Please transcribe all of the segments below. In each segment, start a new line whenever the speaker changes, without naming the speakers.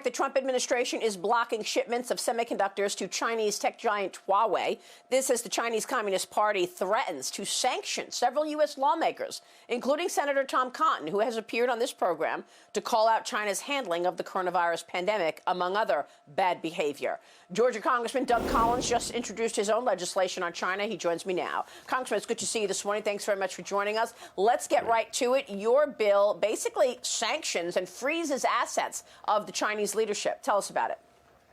The Trump administration is blocking shipments of semiconductors to Chinese tech giant Huawei. This as the Chinese Communist Party threatens to sanction several U.S. lawmakers, including Senator Tom Cotton, who has appeared on this program to call out China's handling of the coronavirus pandemic, among other bad behavior. Georgia Congressman Doug Collins just introduced his own legislation on China. He joins me now. Congressman, it's good to see you this morning. Thanks very much for joining us. Let's get right to it. Your bill basically sanctions and freezes assets of the Chinese leadership. Tell us about it.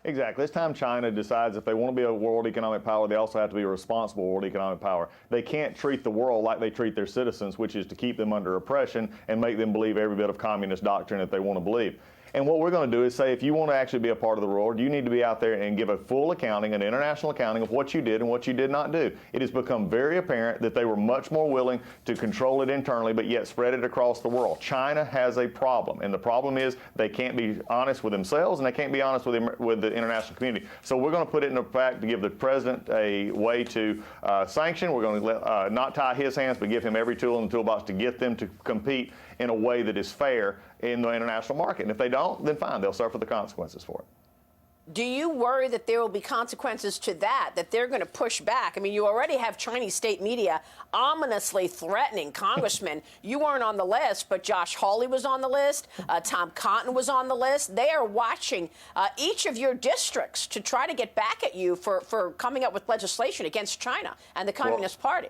Exactly. It's time China decides if they want to be a world economic power, they also have to be a responsible world economic power. They can't treat the world like they treat their citizens, which is to keep them under oppression and make them believe every bit of communist doctrine that they want to believe. And what we're going to do is say, if you want to actually be a part of the world, you need to be out there and give a full accounting, an international accounting of what you did and what you did not do. It has become very apparent that they were much more willing to control it internally, but yet spread it across the world. China has a problem, and the problem is they can't be honest with themselves, and they can't be honest with the international community. So we're going to put it in effect to give the president a way to sanction. We're going to not tie his hands, but give him every tool in the toolbox to get them to compete in a way that is fair in the international market. And if they don't, then fine, they'll suffer the consequences for it.
Do you worry that there will be consequences to that they're going to push back? I mean, you already have Chinese state media ominously threatening congressmen. You weren't on the list, but Josh Hawley was on the list. Tom Cotton was on the list. They are watching each of your districts to try to get back at you for coming up with legislation against China and the Communist Party.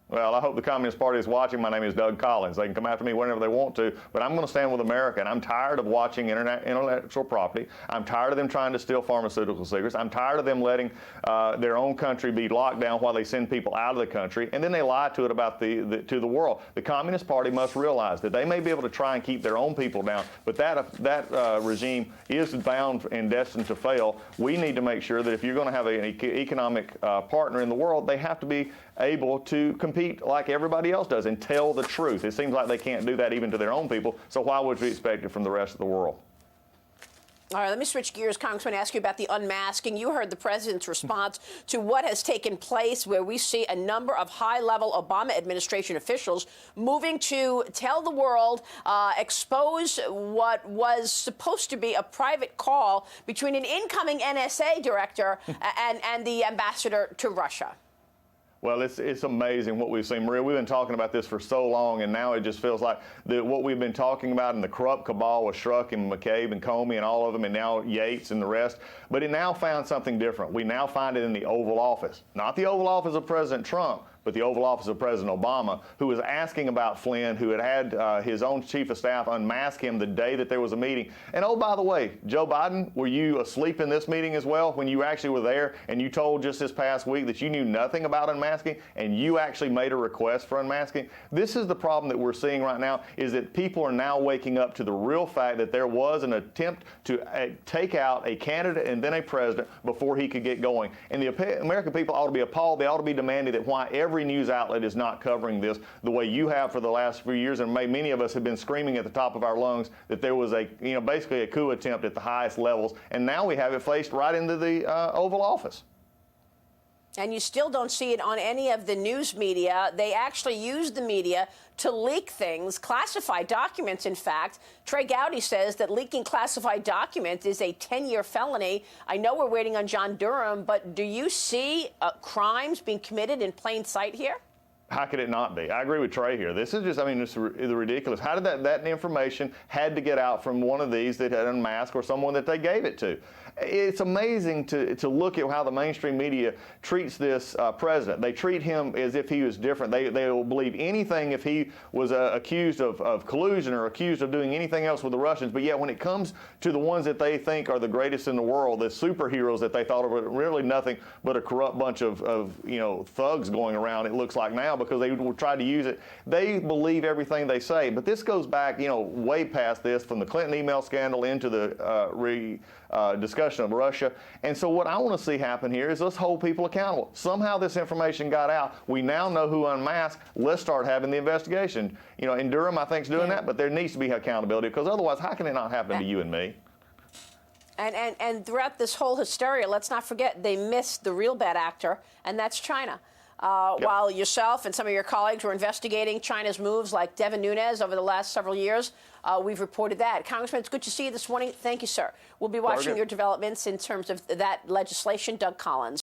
Well, I hope the Communist Party is watching. My name is Doug Collins. They can come after me whenever they want to, but I'm going to stand with America, and I'm tired of watching intellectual property. I'm tired of them trying to steal pharmaceutical secrets. I'm tired of them letting their own country be locked down while they send people out of the country, and then they lie to it about to the world. The Communist Party must realize that they may be able to try and keep their own people down, but that regime is bound and destined to fail. We need to make sure that if you're going to have an economic partner in the world, they have to be able to compete like everybody else does and tell the truth. It seems like they can't do that even to their own people, so why would we expect it from the rest of the world?
All right, let me switch gears, Congressman, and ask you about the unmasking. You heard the president's response to what has taken place, where we see a number of high-level Obama administration officials moving to tell the world, expose what was supposed to be a private call between an incoming NSA director and the ambassador to Russia.
Well, it's amazing what we've seen. Maria, we've been talking about this for so long, and now it just feels like what we've been talking about in the corrupt cabal with Strzok and McCabe and Comey and all of them, and now Yates and the rest. But it now found something different. We now find it in the Oval Office. Not the Oval Office of President Trump, but the Oval Office of President Obama, who was asking about Flynn, who had his own chief of staff unmask him the day that there was a meeting. And oh, by the way, Joe Biden, were you asleep in this meeting as well when you actually were there and you told just this past week that you knew nothing about unmasking and you actually made a request for unmasking? This is the problem that we're seeing right now, is that people are now waking up to the real fact that there was an attempt to take out a candidate and then a president before he could get going. And the American people ought to be appalled. They ought to be demanding that why every news outlet is not covering this the way you have for the last few years, and many of us have been screaming at the top of our lungs that there was basically a coup attempt at the highest levels, and now we have it faced right into the Oval Office.
And you still don't see it on any of the news media. They actually use the media to leak things, classified documents, in fact. Trey Gowdy says that leaking classified documents is a 10-year felony. I know we're waiting on John Durham, but do you see crimes being committed in plain sight here?
How could it not be? I agree with Trey here. This is just, it's ridiculous. How did that information had to get out from one of these that had unmasked or someone that they gave it to? It's amazing to look at how the mainstream media treats this president. They treat him as if he was different. They will believe anything if he was accused of collusion or accused of doing anything else with the Russians. But yet when it comes to the ones that they think are the greatest in the world, the superheroes that they thought were really nothing but a corrupt bunch of thugs going around, it looks like now, because they tried to use it. They believe everything they say. But this goes back, way past this, from the Clinton email scandal into the discussion of Russia. And so what I want to see happen here is let's hold people accountable. Somehow this information got out. We now know who unmasked. Let's start having the investigation. And Durham, I think, is doing that, but there needs to be accountability, because otherwise, how can it not happen to you and me?
And throughout this whole hysteria, let's not forget they missed the real bad actor, and that's China. while yourself and some of your colleagues were investigating China's moves like Devin Nunes over the last several years. We've reported that. Congressman, it's good to see you this morning. Thank you, sir. We'll be watching your developments in terms of that legislation. Doug Collins.